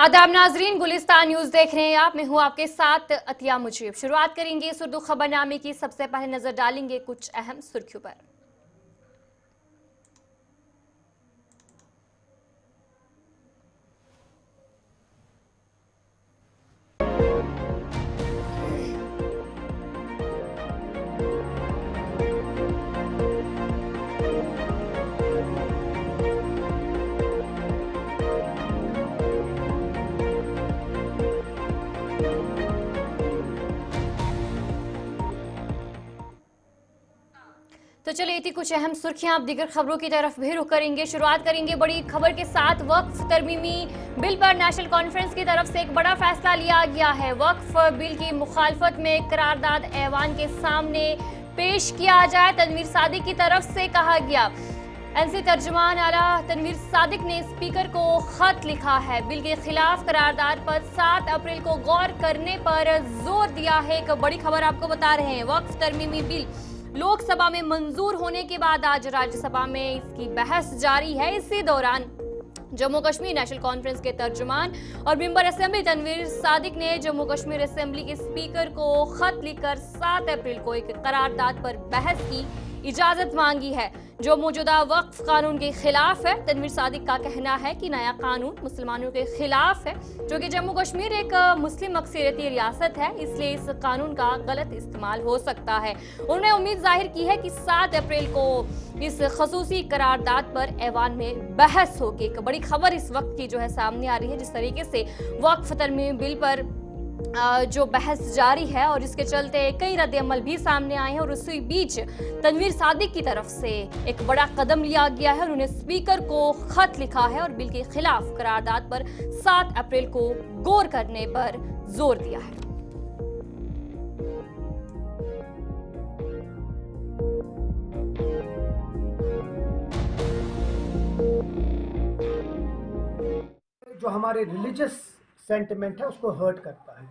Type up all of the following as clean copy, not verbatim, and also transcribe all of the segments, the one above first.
आदाब नाजरीन, गुलिस्तान न्यूज देख रहे हैं आप। मैं हूं आपके साथ अतिया मुजीब। शुरुआत करेंगे इस उर्दू खबरनामे की। सबसे पहले नजर डालेंगे कुछ अहम सुर्खियों पर। तो चलिए थी कुछ अहम सुर्खियां। आप दीगर खबरों की तरफ भी रुख करेंगे। शुरुआत करेंगे बड़ी खबर के साथ। वक्फ तरमीमी बिल पर नेशनल कॉन्फ्रेंस की तरफ से एक बड़ा फैसला लिया गया है। वक्फ बिल की मुखालफत में करारदाद ऐवान के सामने पेश किया जाए, तनवीर सादिक की तरफ से कहा गया। एनसी तर्जुमान आला तनवीर सादिक ने स्पीकर को खत लिखा है। बिल के खिलाफ करारदाद पर 7 अप्रैल को गौर करने पर जोर दिया है। एक बड़ी खबर आपको बता रहे हैं। वक्फ तरमीमी बिल लोकसभा में मंजूर होने के बाद आज राज्यसभा में इसकी बहस जारी है। इसी दौरान जम्मू कश्मीर नेशनल कॉन्फ्रेंस के तर्जुमान और मेंबर असेंबली तनवीर सादिक ने जम्मू कश्मीर असेंबली के स्पीकर को खत लिखकर 7 अप्रैल को एक करारदाद पर बहस की इजाजत मांगी है जो मौजूदा वक्फ कानून के खिलाफ है। तनवीर सादिक का कहना है कि नया कानून मुसलमानों के खिलाफ है, जो कि जम्मू कश्मीर एक मुस्लिम अक्सरियती रियासत है, इसलिए इस कानून का गलत इस्तेमाल हो सकता है। उन्होंने उम्मीद जाहिर की है कि 7 अप्रैल को इस खसूसी करारदाद पर ऐवान में बहस होगी। एक बड़ी खबर इस वक्त की जो है सामने आ रही है, जिस तरीके से वक्फ तरमीमी बिल पर जो बहस जारी है और इसके चलते कई रद्द अमल भी सामने आए हैं। और उसी बीच तनवीर सादिक की तरफ से एक बड़ा कदम लिया गया है। उन्होंने स्पीकर को खत लिखा है और बिल के खिलाफ करारदाद पर 7 अप्रैल को गौर करने पर जोर दिया है। जो हमारे रिलीजियस सेंटिमेंट है उसको हर्ट करता है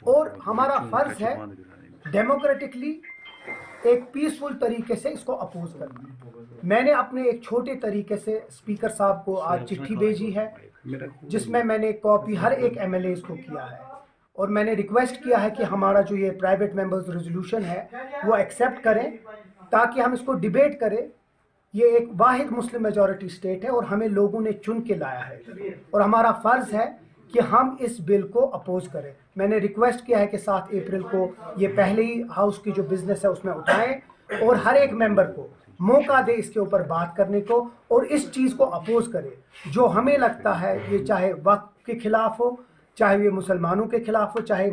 और हमारा फर्ज है डेमोक्रेटिकली एक पीसफुल तरीके से इसको अपोज करना। मैंने अपने एक छोटे तरीके से स्पीकर साहब को आज चिट्ठी भेजी है जिसमें मैंने कॉपी हर एक एमएलए को किया है और मैंने रिक्वेस्ट किया है कि हमारा जो ये प्राइवेट मेंबर्स रेजोल्यूशन है वो एक्सेप्ट करें ताकि हम इसको डिबेट करें। ये एक वाहिद मुस्लिम मेजॉरिटी स्टेट है और हमें लोगों ने चुन के लाया है और हमारा फर्ज है कि हम इस बिल को अपोज करें। मैंने रिक्वेस्ट किया है कि 7 अप्रैल को ये पहले ही हाउस की जो बिजनेस है उसमें उठाएं और हर एक मेंबर को मौका दे इसके ऊपर बात करने को और इस चीज़ को अपोज करे जो हमें लगता है ये चाहे वक्फ के खिलाफ हो, चाहे ये मुसलमानों के खिलाफ हो, चाहे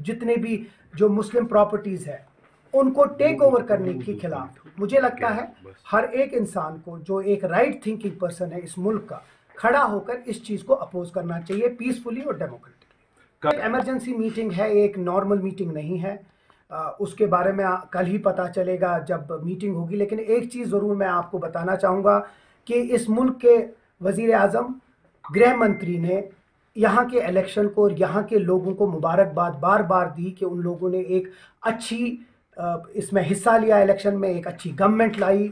जितने भी जो मुस्लिम प्रॉपर्टीज़ है उनको टेक ओवर करने के खिलाफ। मुझे लगता है हर एक इंसान को जो एक राइट थिंकिंग पर्सन है इस मुल्क का खड़ा होकर इस चीज़ को अपोज करना चाहिए पीसफुली और डेमोक्रेटिक। इमरजेंसी मीटिंग है, एक नॉर्मल मीटिंग नहीं है। उसके बारे में कल ही पता चलेगा जब मीटिंग होगी। लेकिन एक चीज़ ज़रूर मैं आपको बताना चाहूँगा कि इस मुल्क के वज़ीर आज़म गृह मंत्री ने यहाँ के इलेक्शन को और यहाँ के लोगों को मुबारकबाद बार बार दी कि उन लोगों ने एक अच्छी इसमें हिस्सा लिया इलेक्शन में, एक अच्छी गवर्नमेंट लाई।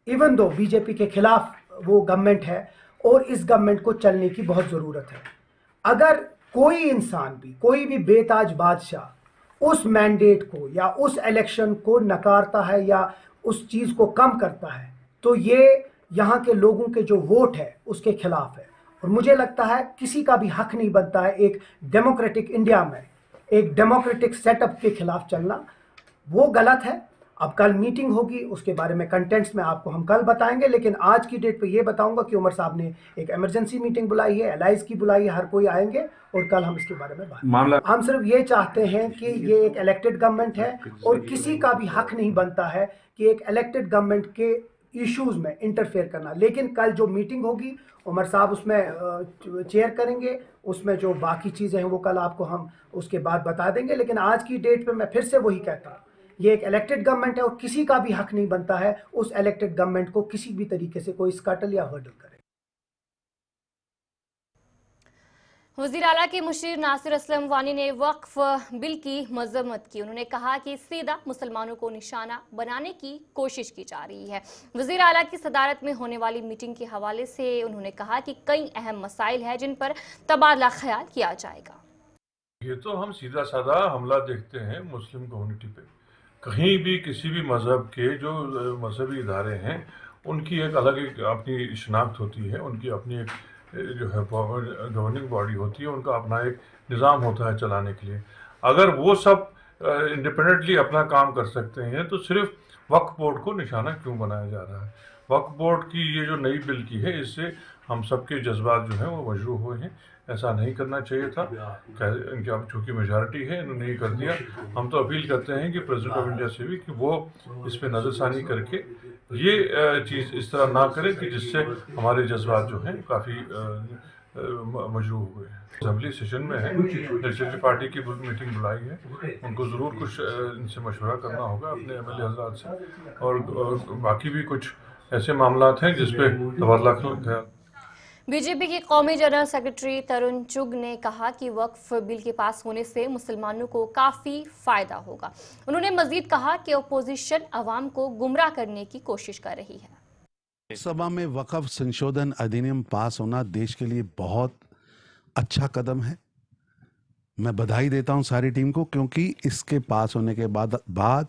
इवन दो बीजेपी के खिलाफ वो गवर्नमेंट है और इस गवर्नमेंट को चलने की बहुत ज़रूरत है। अगर कोई इंसान भी, कोई भी बेताज बादशाह उस मैंडेट को या उस इलेक्शन को नकारता है या उस चीज़ को कम करता है तो ये यहाँ के लोगों के जो वोट है उसके खिलाफ है। और मुझे लगता है किसी का भी हक नहीं बनता है एक डेमोक्रेटिक इंडिया में एक डेमोक्रेटिक सेटअप के खिलाफ चलना, वो गलत है। अब कल मीटिंग होगी, उसके बारे में कंटेंट्स में आपको हम कल बताएंगे, लेकिन आज की डेट पे ये बताऊंगा कि उमर साहब ने एक इमरजेंसी मीटिंग बुलाई है, एलाइज की बुलाई है, हर कोई आएंगे और कल हम इसके बारे में बात। हम सिर्फ ये चाहते हैं कि ये एक इलेक्टेड गवर्नमेंट है और किसी का भी हक नहीं बनता है कि एक इलेक्टेड गवर्नमेंट के इश्यूज में इंटरफेयर करना। लेकिन कल जो मीटिंग होगी उमर साहब उसमें चेयर करेंगे, उसमें जो बाकी चीज़ें हैं वो कल आपको हम उसके बाद बता देंगे। लेकिन आज की डेट पे मैं फिर से वही कहता हूँ, ये एक इलेक्टेड गवर्नमेंट है और किसी का भी हक नहीं बनता है उस इलेक्टेड गवर्नमेंट को किसी भी तरीके से कोई स्कटल या हर्डल करे। वज़ीर आला के मुशीर नासिर असलम वानी ने वक्फ बिल की मजम्मत की। उन्होंने कहा कि सीधा मुसलमानों को निशाना बनाने की कोशिश की जा रही है। वज़ीर आला की सदारत में होने वाली मीटिंग के हवाले से उन्होंने कहा कि कई अहम मसाइल हैं जिन पर तबादला ख्याल किया जाएगा। ये तो हम सीधा साधा हमला देखते हैं मुस्लिम कम्युनिटी पे। कहीं भी किसी भी मज़हब के जो मजहबी इदारे हैं उनकी एक अलग एक अपनी शनाख्त होती है, उनकी अपनी एक जो है गवर्निंग बॉडी होती है, उनका अपना एक निज़ाम होता है चलाने के लिए। अगर वो सब इंडिपेंडेंटली अपना काम कर सकते हैं तो सिर्फ वक्फ बोर्ड को निशाना क्यों बनाया जा रहा है? वक्फ बोर्ड की ये जो नई बिल की है इससे हम सबके जज्बात जो हैं वो मजरूह हुए हैं। ऐसा नहीं करना चाहिए था। इनकी अब चूँकि मेजॉरिटी है इन्होंने ये कर दिया। हम तो अपील करते हैं कि प्रेसिडेंट ऑफ इंडिया से भी कि वो इस पर नज़रसानी करके ये चीज़ इस तरह ना करें कि जिससे हमारे जज्बात जो हैं काफ़ी मजरूह हुए हैं। असेंबली सेशन में है, लेजिस्लेटिव पार्टी की मीटिंग बुलाई है, उनको ज़रूर कुछ इनसे मशवरा करना होगा अपने MLA हजरात से, और बाकी भी कुछ ऐसे मामलात हैं जिस पे तबादला ख्याल। बीजेपी के कौमी जनरल सेक्रेटरी तरुण चुग ने कहा कि वक्फ बिल के पास होने से मुसलमानों को काफी फायदा होगा। उन्होंने मजीद कहा कि अपोजिशन अवाम को गुमराह करने की कोशिश कर रही है। सभा में वक्फ संशोधन अधिनियम पास होना देश के लिए बहुत अच्छा कदम है। मैं बधाई देता हूं सारी टीम को, क्योंकि इसके पास होने के बाद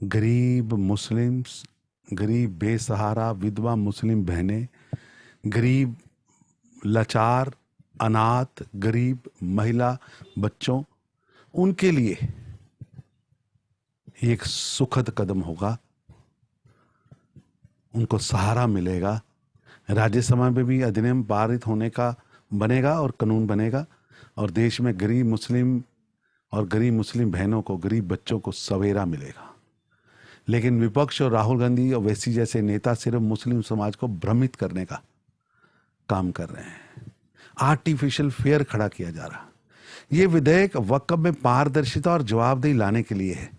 गरीब मुस्लिम्स, गरीब बेसहारा विधवा मुस्लिम बहनें, गरीब लाचार अनाथ गरीब महिला बच्चों, उनके लिए एक सुखद कदम होगा, उनको सहारा मिलेगा। राज्यसभा में भी अधिनियम पारित होने का बनेगा और कानून बनेगा, और देश में गरीब मुस्लिम और गरीब मुस्लिम बहनों को, गरीब बच्चों को सवेरा मिलेगा। लेकिन विपक्ष और राहुल गांधी और ओवैसी जैसे नेता सिर्फ मुस्लिम समाज को भ्रमित करने का काम कर रहे हैं। आर्टिफिशियल फेयर खड़ा किया जा रहा। यह विधेयक वक्फ में पारदर्शिता और जवाबदेही लाने के लिए है।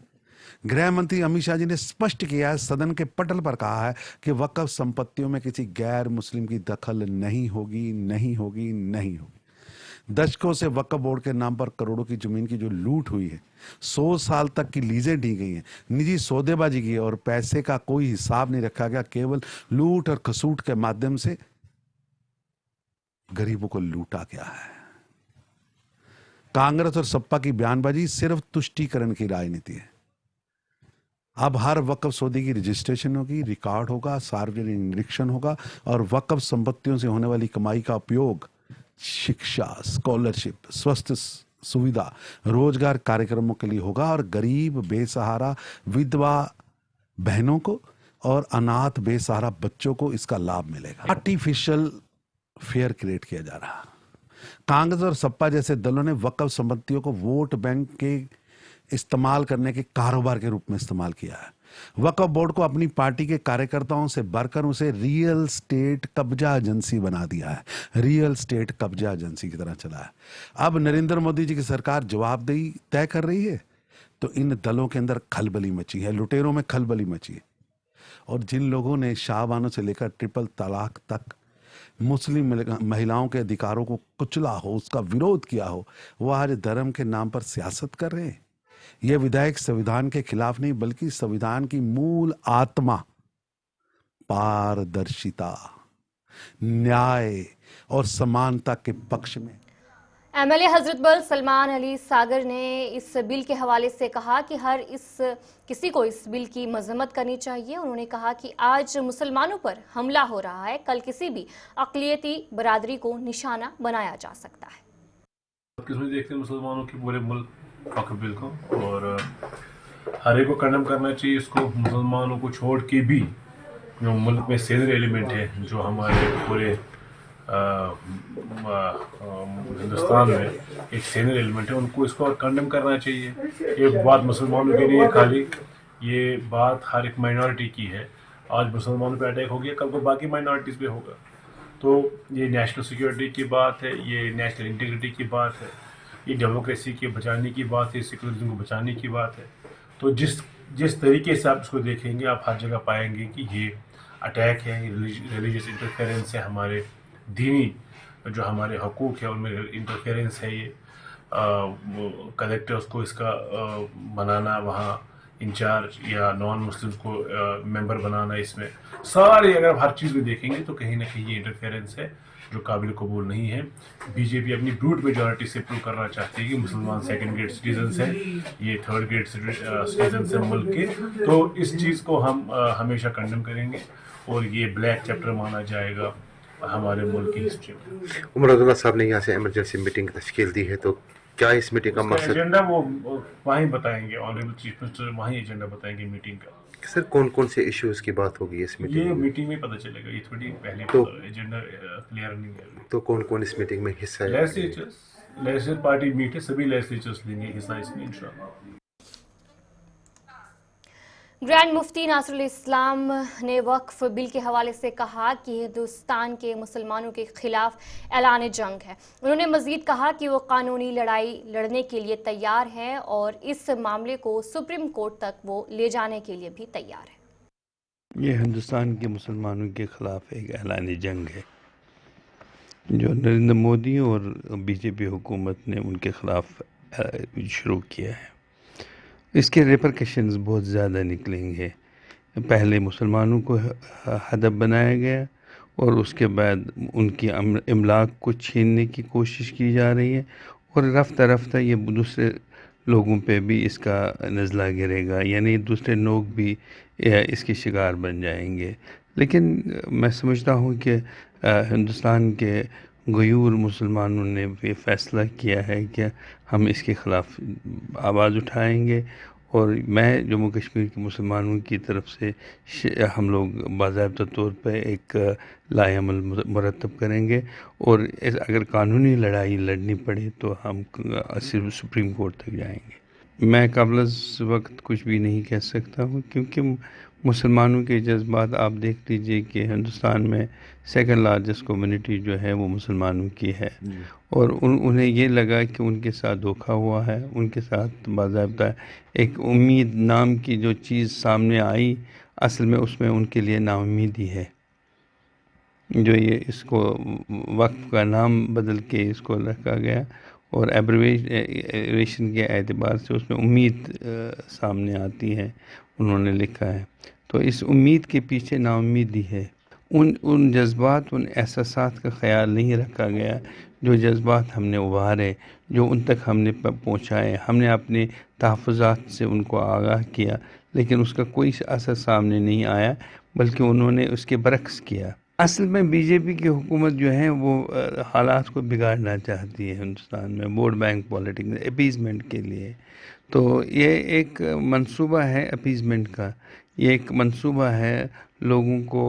गृह मंत्री अमित शाह जी ने स्पष्ट किया है, सदन के पटल पर कहा है कि वक्फ संपत्तियों में किसी गैर मुस्लिम की दखल नहीं होगी, नहीं होगी, नहीं होगी। दशकों से वक्फ बोर्ड के नाम पर करोड़ों की जमीन की जो लूट हुई है, 100 साल तक की लीजें दी गई हैं, निजी सौदेबाजी की, और पैसे का कोई हिसाब नहीं रखा गया, केवल लूट और खसूट के माध्यम से गरीबों को लूटा गया है। कांग्रेस और सपा की बयानबाजी सिर्फ तुष्टीकरण की राजनीति है। अब हर वक्फ सौदे की रजिस्ट्रेशन होगी, रिकॉर्ड होगा, सार्वजनिक निरीक्षण होगा, और वक्फ संपत्तियों से होने वाली कमाई का उपयोग शिक्षा, स्कॉलरशिप, स्वास्थ्य सुविधा, रोजगार कार्यक्रमों के लिए होगा, और गरीब बेसहारा विधवा बहनों को और अनाथ बेसहारा बच्चों को इसका लाभ मिलेगा। आर्टिफिशियल फेयर क्रिएट किया जा रहा। कांग्रेस और सपा जैसे दलों ने वक्फ संपत्तियों को वोट बैंक के इस्तेमाल करने के कारोबार के रूप में इस्तेमाल किया है। वक्फ बोर्ड को अपनी पार्टी के कार्यकर्ताओं से बढ़कर उसे रियल स्टेट कब्जा एजेंसी बना दिया है। रियल स्टेट कब्जा एजेंसी की तरह चला है। अब नरेंद्र मोदी जी की सरकार जवाबदेही तय कर रही है, तो इन दलों के अंदर खलबली मची है, लुटेरों में खलबली मची है। और जिन लोगों ने शाहबानों से लेकर ट्रिपल तलाक तक मुस्लिम महिलाओं के अधिकारों को कुचला हो, उसका विरोध किया हो, वो आज धर्म के नाम पर सियासत कर रहे हैं। यह विधेयक संविधान के खिलाफ नहीं, बल्कि संविधान की मूल आत्मा पारदर्शिता, न्याय और समानता के पक्ष में। MLA हजरत बल सलमान अली सागर ने इस बिल के हवाले से कहा कि किसी को इस बिल की मजम्मत करनी चाहिए। उन्होंने कहा कि आज मुसलमानों पर हमला हो रहा है, कल किसी भी अक़लियती बरादरी को निशाना बनाया जा सकता है। देखते हैं मुसलमानों की पूरे मुल्क वक्फ बिल को, और हर एक को कंडेम करना चाहिए इसको। मुसलमानों को छोड़ के भी जो मुल्क में सीनियर एलिमेंट है, जो हमारे पूरे हिंदुस्तान में एक सीनियर एलिमेंट है, उनको इसको कंडेम करना चाहिए। ये बात मुसलमानों के लिए खाली, ये बात हर एक माइनॉरिटी की है। आज मुसलमानों पे अटैक हो गया, कल को बाकी माइनॉरिटीज़ पे होगा। तो ये नेशनल सिक्योरिटी की बात है, ये नेशनल इंटीग्रिटी की बात है, ये डेमोक्रेसी के बचाने की बात है, सेकुलरिज्म को बचाने की बात है। तो जिस तरीके से आप इसको देखेंगे, आप हर जगह पाएंगे कि ये अटैक है, रिलीजियस इंटरफेरेंस है, हमारे दीनी जो हमारे हकूक़ है उनमें इंटरफेरेंस है, ये कलेक्टर्स को इसका बनाना, वहाँ इंचार्ज या नॉन मुस्लिम्स को मेंबर बनाना, इसमें सारे अगर आप हर चीज़ में देखेंगे तो कहीं ना कहीं ये इंटरफेरेंस है जो काबिल कबूल नहीं है। बीजेपी अपनी ब्रूट मेजॉरिटी से प्रूव करना चाहती है कि मुसलमान सेकंड ग्रेड सिटीजन्स हैं, ये थर्ड ग्रेड सिटीजन्स हैं मुल्क के। तो इस चीज़ को हम हमेशा कंडेम करेंगे और ये ब्लैक चैप्टर माना जाएगा हमारे मुल्क की हिस्ट्री में। उमर अब्दुल्ला साहब ने यहाँ से इमरजेंसी मीटिंग तश्कील दी है, तो क्या इस मीटिंग का मकसद? एजेंडा वो वहीं बताएंगे, ऑनरेबल चीफ मिनिस्टर वहीं एजेंडा बताएंगे मीटिंग का। सर कौन कौन से इश्यूज की बात होगी इस ये मीटिंग में? मीटिंग में पता चलेगा, ये थोड़ी पहले तो एजेंडा क्लियर नहीं है। तो कौन कौन इस मीटिंग में हिस्सा है? लेजिस्लेचर पार्टी मीट है, सभी लेजिस्लेचर्स लेंगे हिस्सा इसमें इंशाल्लाह। ग्रैंड मुफ्ती नासरुल इस्लाम ने वक्फ बिल के हवाले से कहा कि हिंदुस्तान के मुसलमानों के खिलाफ ऐलान जंग है। उन्होंने मजीद कहा कि वो कानूनी लड़ाई लड़ने के लिए तैयार हैं और इस मामले को सुप्रीम कोर्ट तक वो ले जाने के लिए भी तैयार है। ये हिंदुस्तान के मुसलमानों के खिलाफ एक ऐलान जंग है जो नरेंद्र मोदी और बीजेपी हुकूमत ने उनके खिलाफ शुरू किया है। इसके रिपरकशंस बहुत ज़्यादा निकलेंगे। पहले मुसलमानों को हदफ बनाया गया और उसके बाद उनकी इमलाक को छीनने की कोशिश की जा रही है और रफ्ता रफ्ता ये दूसरे लोगों पे भी इसका नज़ला गिरेगा, यानी दूसरे लोग भी इसके शिकार बन जाएंगे। लेकिन मैं समझता हूँ कि हिंदुस्तान के गयूर मुसलमानों ने ये फ़ैसला किया है कि हम इसके ख़िलाफ़ आवाज़ उठाएंगे और मैं जम्मू कश्मीर के मुसलमानों की तरफ से हम लोग बाज़ाब्ता तौर पर एक लाएअमल मुरतब करेंगे और अगर कानूनी लड़ाई लड़नी पड़े तो हम सिर्फ सुप्रीम कोर्ट तक जाएंगे। मैं क़ब्ल वक्त कुछ भी नहीं कह सकता हूँ क्योंकि मुसलमानों के जज्बात आप देख लीजिए कि हिंदुस्तान में सेकंड लार्जेस्ट कम्युनिटी जो है वो मुसलमानों की है और उन्हें ये लगा कि उनके साथ धोखा हुआ है। उनके साथ बाज़ाब्ता एक उम्मीद नाम की जो चीज़ सामने आई, असल में उसमें उनके लिए नाउम्मीदी है। जो ये इसको वक्फ का नाम बदल के इसको रखा गया और एब्रिवेशन के एतबार से उसमें उम्मीद सामने आती है, उन्होंने लिखा है। तो इस उम्मीद के पीछे नाउम्मीदी है। उन जज्बात, उन एहसासात का ख्याल नहीं रखा गया जो जज्बात हमने उभारे, जो उन तक हमने पहुँचाए। हमने अपने तहफ़्फ़ुज़ात से उनको आगाह किया लेकिन उसका कोई असर सामने नहीं आया, बल्कि उन्होंने उसके बरक्स किया। असल में बीजेपी की हुकूमत जो है वो हालात को बिगाड़ना चाहती है हिंदुस्तान में, वोट बैंक पॉलिटिक्स, अपीज़मेंट के लिए। तो ये एक मंसूबा है अपीज़मेंट का, ये एक मंसूबा है लोगों को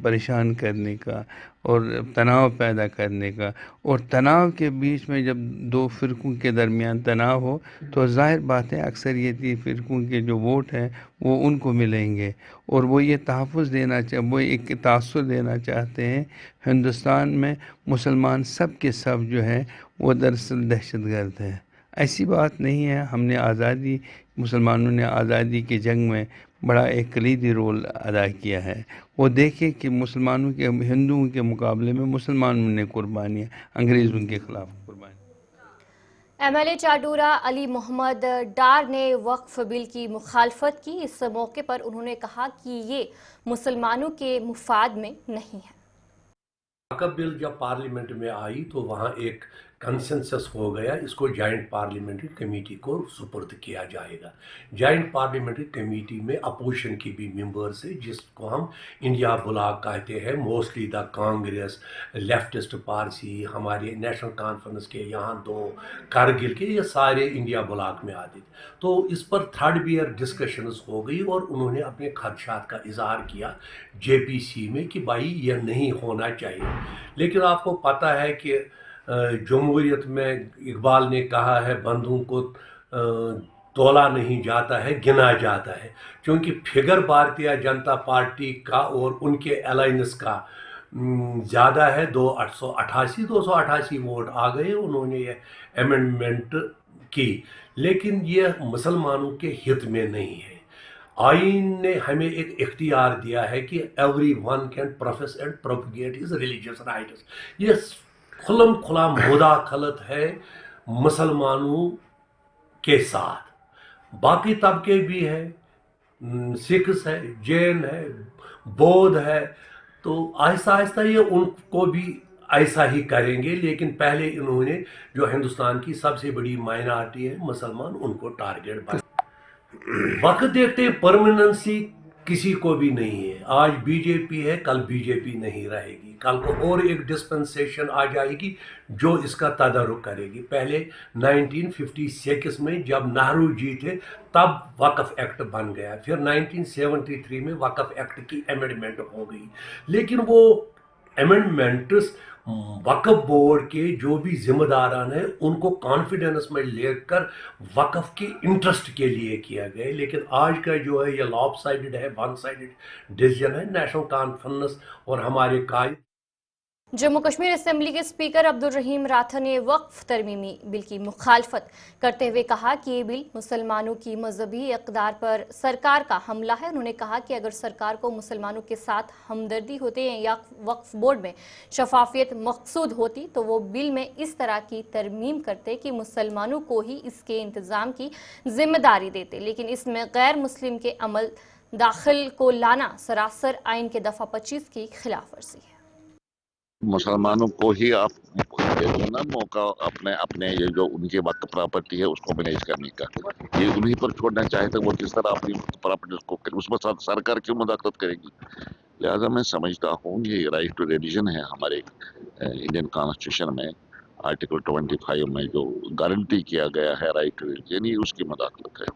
परेशान करने का और तनाव पैदा करने का। और तनाव के बीच में जब दो फ़िरक़ों के दरमियान तनाव हो तो ज़ाहिर बात है अक्सरियती फ़िरक़ों के जो वोट हैं वो उनको मिलेंगे और वो ये तहफ़्फ़ुज़ देना वो एक तासुर देना चाहते हैं हिंदुस्तान में मुसलमान सब के सब जो है वो दरअसल दहशतगर्द हैं। ऐसी बात नहीं है। हमने आज़ादी, मुसलमानों ने आज़ादी की जंग में बड़ा एक कलीदी रोल अदा किया है। वो देखें कि मुसलमानों के, हिंदुओं के मुकाबले में मुसलमानों ने कुर्बानियाँ, अंग्रेज़ों के ख़िलाफ़ कुर्बानी। एमएलए चाटूरा अली मोहम्मद डार ने वक्फ बिल की मुखालफत की। इस मौके पर उन्होंने कहा कि ये मुसलमानों के मुफाद में नहीं है। वक्फ बिल जब पार्लियामेंट में आई तो वहाँ एक कंसेंसस हो गया, इसको जॉइंट पार्लियामेंट्री कमेटी को सुपुर्द किया जाएगा। जॉइंट पार्लियामेंट्री कमेटी में अपोजिशन की भी मेंबर्स है जिसको हम इंडिया ब्लॉक कहते हैं। Mostly the Congress, leftist party, हमारे नेशनल कॉन्फ्रेंस के यहाँ दो, कारगिल के, ये सारे इंडिया ब्लॉक में आते थे। तो इस पर थर्ड ईयर डिस्कशंस हो गई और उन्होंने अपने खदशात का इजहार किया जेपीसी में कि भाई यह नहीं होना चाहिए। लेकिन आपको पता है कि जमहूरियत में इकबाल ने कहा है बंधुओं को तोला नहीं जाता है, गिना जाता है, क्योंकि फिगर भारतीय जनता पार्टी का और उनके अलायंस का ज़्यादा है। 288 वोट आ गए, उन्होंने ये अमेंडमेंट की, लेकिन ये मुसलमानों के हित में नहीं है। आइन ने हमें एक इख्तियार दिया है कि everyone can profess and propagate his religious rights. ये खुल्लम खुला मुदाखलत है मुसलमानों के साथ। बाकी तबके भी है, सिख्स है, जैन है, बौद्ध है, तो आहिस्ता आहिस्ता ये उनको भी ऐसा ही करेंगे। लेकिन पहले इन्होंने जो हिंदुस्तान की सबसे बड़ी माइनॉरिटी है मुसलमान, उनको टारगेट बना। वक्त देखते परमानेंसी किसी को भी नहीं है। आज बीजेपी है, कल बीजेपी नहीं रहेगी, कल को और एक डिस्पेंसेशन आ जाएगी जो इसका तदारुक करेगी। पहले 1956 में जब नेहरू जी थे तब वक्फ एक्ट बन गया, फिर 1973 में वक्फ एक्ट की अमेंडमेंट हो गई, लेकिन वो अमेंडमेंट्स वक्फ बोर्ड के जो भी जिम्मेदारान हैं उनको कॉन्फिडेंस में लेकर वक्फ के इंटरेस्ट के लिए किया गया। लेकिन आज का जो है ये लॉपसाइडेड है, वन साइडेड डिसीजन है नेशनल कॉन्फ्रेंस और हमारे कायद। जम्मू कश्मीर असेंबली के स्पीकर अब्दुल रहीम राठौर ने वक्फ तरमीमी बिल की मुखालफत करते हुए कहा कि ये बिल मुसलमानों की मजहबी इक़्तिदार पर सरकार का हमला है। उन्होंने कहा कि अगर सरकार को मुसलमानों के साथ हमदर्दी होती है या वक्फ बोर्ड में शफाफियत मकसूद होती तो वो बिल में इस तरह की तरमीम करते कि मुसलमानों को ही इसके इंतज़ाम की जिम्मेदारी देते। लेकिन इसमें गैर मुस्लिम के अमल दाखिल को लाना सरासर आइन के दफ़ा 25 की खिलाफ वर्जी है। मुसलमानों को ही आप दे दो ना मौका अपने अपने ये जो उनके वक्त प्रॉपर्टी है उसको मैनेज करने का, ये उन्हीं पर छोड़ना चाहे तो वो किस तरह अपनी प्रॉपर्टी को उसमें सरकार क्यों मुदाखलत करेगी। लिहाजा मैं समझता हूँ ये राइट टू रिलीजन है हमारे इंडियन कॉन्स्टिट्यूशन में आर्टिकल 25 में जो गारंटी किया गया है राइट टू रिलीजन, ये उसकी मुदाखलत है।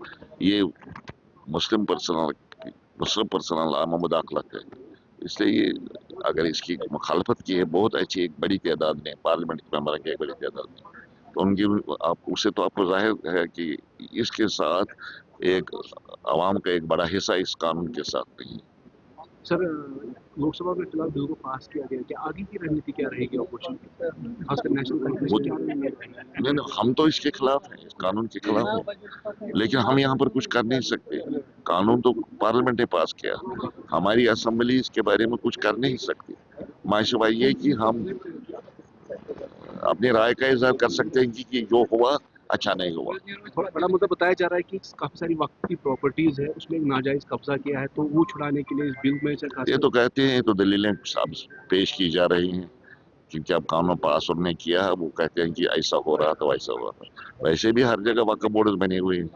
ये मुस्लिम पर्सनल आम मुदाखलत है। इसलिए ये अगर इसकी मुखालफत की है बहुत अच्छी एक बड़ी तादाद ने, पार्लियामेंट के मेंबर की एक बड़ी तादाद ने, तो उनकी आप उससे तो आपको जाहिर है कि इसके साथ एक आवाम का एक बड़ा हिस्सा इस कानून के साथ नहीं। सर, लोकसभा में फिलहाल बिल को पास किया गया, क्या आगे की रणनीति क्या रहेगी अपोजिशन की, खासकर नेशनल कॉन्फ्रेंस? नहीं, हम तो इसके खिलाफ हैं, इस कानून के खिलाफ हैं, लेकिन हम यहाँ पर कुछ कर नहीं सकते। कानून तो पार्लियामेंट ने पास किया, हमारी असेंबली इसके बारे में कुछ कर नहीं सकती। माशवा ये कि हम अपनी राय का इजहार कर सकते हैं कि जो हुआ अच्छा नहीं हुआ। बड़ा मुद्दा बताया जा रहा है कि काफी सारी वक्त की प्रॉपर्टीज है उसमें नाजायज कब्जा किया है, तो वो छुड़ाने के लिए इस बिल में ये तो कहते हैं, तो दलीलें सब पेश की जा रही हैं क्योंकि अब कानून पास उन्होंने किया है, वो कहते हैं कि ऐसा हो रहा था वैसा हो रहा था। वैसे भी हर जगह वक्फ बोर्ड बने हुए हैं,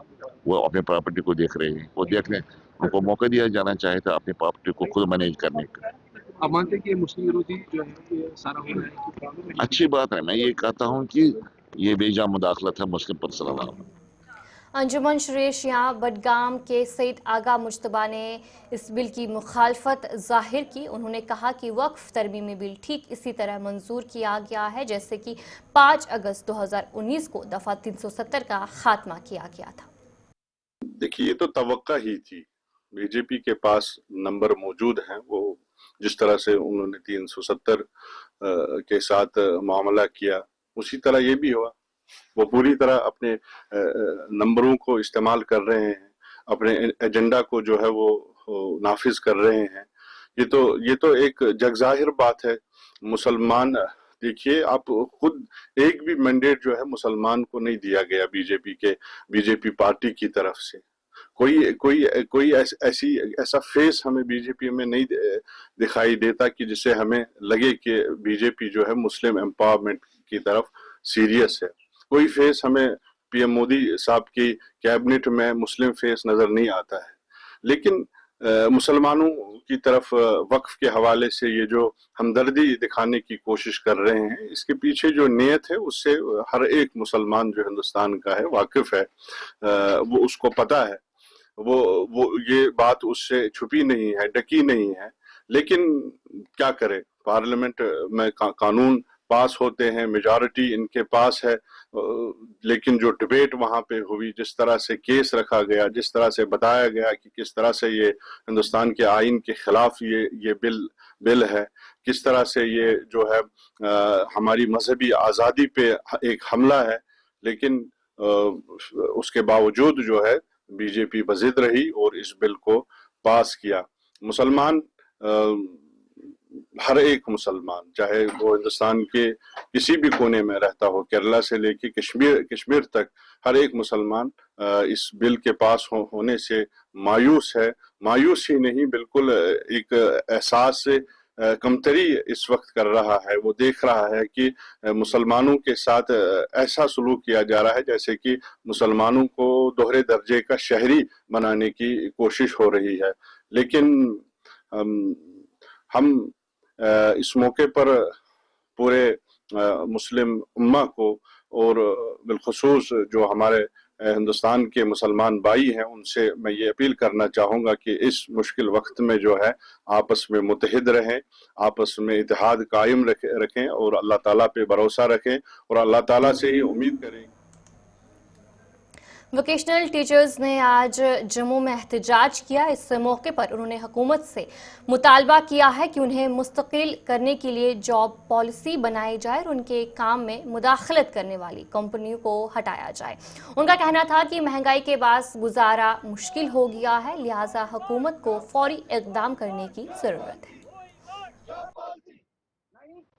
वो अपनी प्रॉपर्टी को देख रहे हैं, वो देख रहे हैं, उनको मौका दिया जाना चाहिए था अपनी प्रॉपर्टी को खुद मैनेज करने का। आप मानते हैं कि मुस्लिम विरोधी जो है ये सारा हो रहा है? अच्छी बात है, मैं ये कहता हूँ कि ये बेजा मुदाखलत है मुस्लिम पर्सनल। अंजुमन शुरेशिया बडगाम के सईद आगा मुज्तबा ने इस बिल की मुखालफत जाहिर की। उन्होंने कहा कि वक्फ तरमीमी बिल ठीक इसी तरह मंजूर किया गया है जैसे कि 5 अगस्त 2019 को दफा 370 का खात्मा किया गया था। देखिए, ये तो तवक्का ही थी, बीजेपी के पास नंबर मौजूद हैं, वो जिस तरह से उन्होंने 370 के साथ मामला किया उसी तरह ये भी हुआ। वो पूरी तरह अपने नंबरों को इस्तेमाल कर रहे हैं, अपने एजेंडा को जो है वो नाफिज कर रहे हैं। ये तो एक जगजाहिर बात है। मुसलमान, देखिए आप खुद, एक भी मैंडेट जो है मुसलमान को नहीं दिया गया बीजेपी पार्टी की तरफ से। कोई ऐसा फेस हमें बीजेपी में नहीं दिखाई देता कि जिससे हमें लगे कि बीजेपी जो है मुस्लिम एम्पावरमेंट की तरफ सीरियस है। कोई फेस हमें पीएम मोदी साहब की कैबिनेट में मुस्लिम फेस नजर नहीं आता है। लेकिन मुसलमानों की तरफ वक्फ के हवाले से ये जो हमदर्दी दिखाने की कोशिश कर रहे हैं, इसके पीछे जो नीयत है उससे हर एक मुसलमान जो हिंदुस्तान का है वाकिफ है, वो उसको पता है, वो ये बात उससे छुपी नहीं है, ढकी नहीं है। लेकिन क्या करे, पार्लियामेंट में कानून पास होते हैं, मेजॉरिटी इनके पास है, लेकिन जो डिबेट वहां पे हुई, जिस तरह से केस रखा गया, जिस तरह से बताया गया कि किस तरह से ये हिंदुस्तान के आइन के खिलाफ ये बिल है, किस तरह से ये जो है हमारी मजहबी आज़ादी पे एक हमला है, लेकिन उसके बावजूद जो है बीजेपी बजिद रही और इस बिल को पास किया। मुसलमान हर एक मुसलमान, चाहे वो हिंदुस्तान के किसी भी कोने में रहता हो, केरला से लेके कश्मीर तक, हर एक मुसलमान इस बिल के पास होने से मायूस है। मायूस ही नहीं, बिल्कुल एक एहसास से कमतरी इस वक्त कर रहा है। वो देख रहा है कि मुसलमानों के साथ ऐसा सलूक किया जा रहा है जैसे कि मुसलमानों को दोहरे दर्जे का शहरी बनाने की कोशिश हो रही है। लेकिन हम इस मौके पर पूरे मुस्लिम उम्मा को और बिलखुसूस जो हमारे हिंदुस्तान के मुसलमान भाई हैं उनसे मैं ये अपील करना चाहूँगा कि इस मुश्किल वक्त में जो है आपस में मुत्तहिद रहें, आपस में इत्तेहाद कायम रखें और अल्लाह ताला पे भरोसा रखें और अल्लाह ताला से ही उम्मीद करें। वोकेशनल टीचर्स ने आज जम्मू में एहतजाज किया। इस मौके पर उन्होंने हुकूमत से मुतालबा किया है कि उन्हें मुस्तकिल करने के लिए जॉब पॉलिसी बनाई जाए और उनके काम में मुदाखलत करने वाली कंपनियों को हटाया जाए। उनका कहना था कि महंगाई के बाद गुजारा मुश्किल हो गया है, लिहाजा हुकूमत को फौरी इक़दाम करने की ज़रूरत है।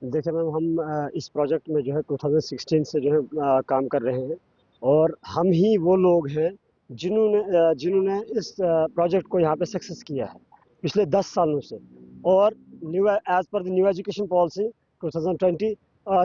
देखिए मैम, हम इस प्रोजेक्ट में जो है 2016 से जो है काम कर रहे हैं और हम ही वो लोग हैं जिन्होंने इस प्रोजेक्ट को यहाँ पे सक्सेस किया है पिछले 10 सालों से। और as per the new education policy 2020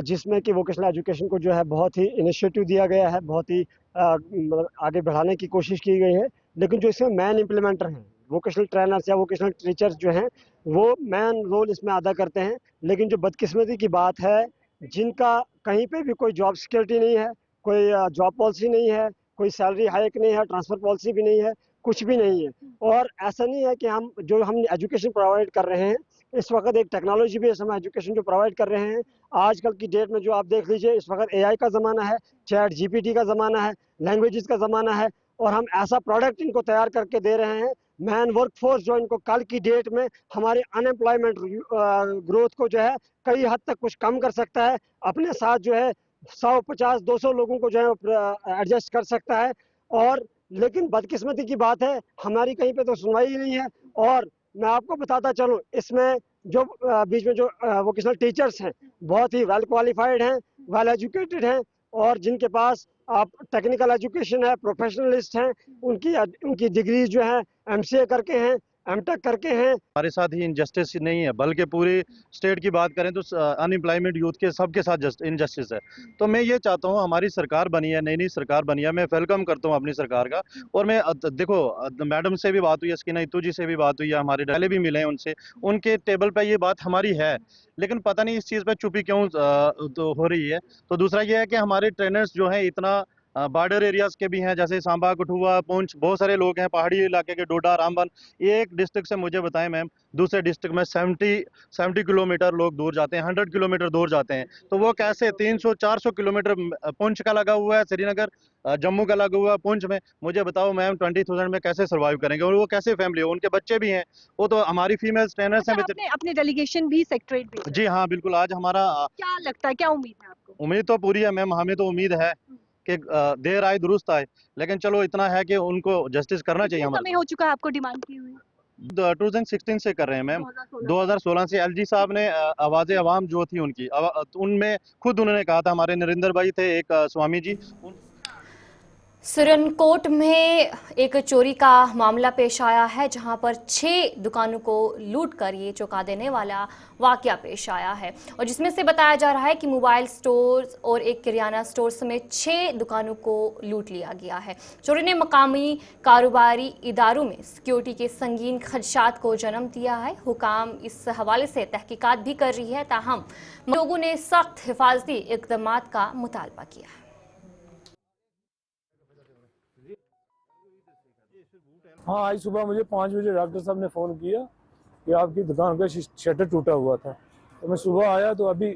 जिसमें कि वोकेशनल एजुकेशन को जो है बहुत ही इनिशिएटिव दिया गया है, बहुत ही मतलब आगे बढ़ाने की कोशिश की गई है। लेकिन जो इसमें मैन इम्प्लीमेंटर हैं, वोकेशनल ट्रेनर्स या वोकेशनल टीचर्स जो हैं, वो मैन रोल इसमें अदा करते हैं। लेकिन जो बदकिस्मती की बात है, जिनका कहीं पे भी कोई जॉब सिक्योरिटी नहीं है, कोई जॉब पॉलिसी नहीं है, कोई सैलरी हाइक नहीं है, ट्रांसफ़र पॉलिसी भी नहीं है, कुछ भी नहीं है। और ऐसा नहीं है कि हम एजुकेशन प्रोवाइड कर रहे हैं, इस वक्त एक टेक्नोलॉजी बेस्ड हम एजुकेशन जो प्रोवाइड कर रहे हैं। आजकल की डेट में जो आप देख लीजिए, इस वक्त AI का ज़माना है, चैट GPT का ज़माना है, लैंग्वेजेस का ज़माना है, और हम ऐसा प्रोडक्ट इनको तैयार करके दे रहे हैं, मैन वर्क फोर्स जो इनको कल की डेट में हमारे अनएम्प्लॉयमेंट ग्रोथ को जो है कई हद तक कुछ कम कर सकता है, अपने साथ जो है 150-200 लोगों को जो है एडजस्ट कर सकता है। और लेकिन बदकिस्मती की बात है, हमारी कहीं पे तो सुनवाई ही नहीं है। और मैं आपको बताता चलूँ, इसमें जो बीच में जो वोकेशनल टीचर्स हैं, बहुत ही वेल क्वालिफाइड हैं, वेल एजुकेटेड हैं, और जिनके पास आप टेक्निकल एजुकेशन है, प्रोफेशनलिस्ट हैं, उनकी डिग्री जो है MCA करके हैं, M.Tech करके हैं। हमारे साथ ही इनजस्टिस नहीं है, बल्कि पूरी स्टेट की बात करें तो अनएम्प्लॉयमेंट यूथ के सबके साथ इनजस्टिस है। तो मैं ये चाहता हूँ, हमारी सरकार बनी है, नई सरकार बनी है, मैं वेलकम करता हूँ अपनी सरकार का। और मैं देखो, मैडम से भी बात हुई है, सकीना इत्तू जी से भी बात हुई है, हमारे पहले भी मिले हैं उनसे, उनके टेबल पे ये बात हमारी है, लेकिन पता नहीं इस चीज़ पे चुप्पी क्यों तो हो रही है। तो दूसरा ये है कि हमारे ट्रेनर्स जो हैं इतना बॉर्डर एरियाज़ के भी हैं, जैसे सांबा, कठुआ, पुंछ, बहुत सारे लोग हैं, पहाड़ी इलाके के, डोडा, रामबन। एक डिस्ट्रिक्ट से मुझे बताएं मैम, दूसरे डिस्ट्रिक्ट में 70 किलोमीटर लोग दूर जाते हैं, 100 किलोमीटर दूर जाते हैं। तो वो कैसे 300-400 किलोमीटर पुंछ का लगा हुआ है, श्रीनगर, जम्मू का लगा हुआ है पुंछ में। मुझे बताओ मैम, 20,000 में कैसे सर्वाइव करेंगे? और वो कैसे फैमिली हो, उनके बच्चे भी हैं, वो तो हमारी फीमेल ट्रेनर्स हैं। अपने डेलीगेशन भी सेक्रेटरीट भेजा? जी हाँ, बिल्कुल। आज हमारा क्या लगता है, क्या उम्मीद है आपको? उम्मीद तो पूरी है मैम, हमें तो उम्मीद है कि देर आए दुरुस्त आए, लेकिन चलो इतना है कि उनको जस्टिस करना चाहिए। समय हो चुका है आपको डिमांड की हुई? 2016 से कर रहे हैं मैम, 2016 से। LG साहब ने आवाज़ अवाम जो थी उनकी, उनमें खुद उन्होंने कहा था, हमारे नरेंद्र भाई थे एक स्वामी जी। सुरनकोट में एक चोरी का मामला पेश आया है, जहां पर 6 दुकानों को लूट कर ये चौंका देने वाला वाकया पेश आया है, और जिसमें से बताया जा रहा है कि मोबाइल स्टोर्स और एक किराना स्टोर समेत 6 दुकानों को लूट लिया गया है। चोरी ने मकामी कारोबारी इदारों में सिक्योरिटी के संगीन खदशात को जन्म दिया है। हुकाम इस हवाले से तहकीकात भी कर रही है, ताहम लोगों ने सख्त हिफाजती इक़दामात का मुतालबा किया है। हाँ, आज सुबह मुझे 5 बजे डॉक्टर साहब ने फ़ोन किया कि आपकी दुकान का शटर टूटा हुआ था। तो मैं सुबह आया तो अभी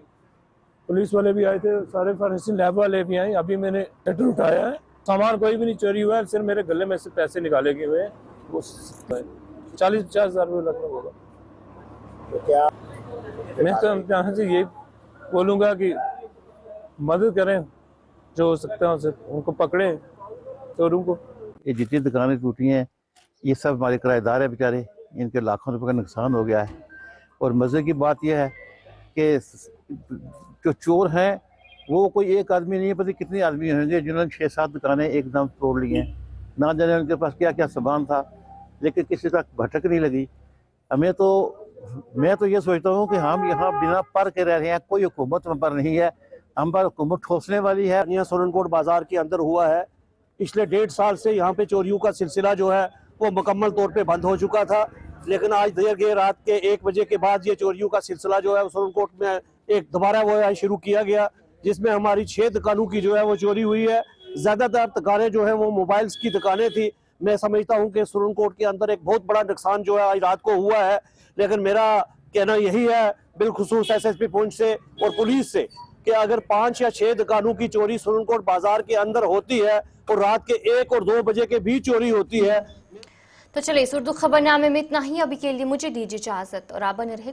पुलिस वाले भी आए थे, सारे फॉरेंसिक लैब वाले भी आए। अभी मैंने शटर उठाया है, सामान कोई भी नहीं चोरी हुआ है, सिर्फ मेरे गले में से पैसे निकाले गए हुए हैं। वो 40-50 हज़ार रुपये लगभग होगा। तो क्या मैं तो यहाँ से ये बोलूँगा कि मदद करें, जो हो सकता है उनसे, उनको पकड़ें चोरों को। یہ جتنی دکانیں ٹوٹی ہیں یہ سب ہمارے کرایہ دار ہیں بیچارے، ان کے لاکھوں روپے کا نقصان ہو گیا ہے۔ اور مزے کی بات یہ ہے کہ جو چور ہیں وہ کوئی ایک آدمی نہیں ہے، پتہ کتنے آدمی ہوں گے جنہوں نے 6-7 دکانیں ایک دم توڑ لی ہیں، نہ جانے ان کے پاس کیا کیا سامان تھا، لیکن کسی تک بھٹک نہیں لگی۔ میں تو یہ سوچتا ہوں کہ ہم یہاں بنا پر کے رہ رہے ہیں، کوئی حکومت ہم پر نہیں ہے، ہم پر حکومت ٹھوسنے والی ہے۔ یہاں سورن کوٹ بازار کے اندر ہوا ہے، پچھلے 1.5 سال سے یہاں پہ چوریوں کا سلسلہ جو ہے وہ مکمل طور پہ بند ہو چکا تھا، لیکن آج دیر رات کے 1 بجے کے بعد یہ چوریوں کا سلسلہ جو ہے سورن کوٹ میں ایک دوبارہ وہ شروع کیا گیا، جس میں ہماری 6 دکانوں کی جو ہے وہ چوری ہوئی ہے۔ زیادہ تر دکانیں جو ہیں وہ موبائلز کی دکانیں تھی۔ میں سمجھتا ہوں کہ سورن کوٹ کے اندر ایک بہت بڑا نقصان جو ہے آج رات کو ہوا ہے، لیکن میرا کہنا یہی ہے بالخصوص SSP پونچھ سے اور پولیس سے کہ اگر 5 یا 6 دکانوں کی چوری سورن کوٹ بازار کے اندر ہوتی ہے اور رات کے 1 اور 2 بجے کے بیچ چوری ہوتی ہے۔ تو چلے اس اردو خبر نامے میں اتنا ہی، ابھی کے لیے مجھے دیجیے اجازت اور آپ بنے رہے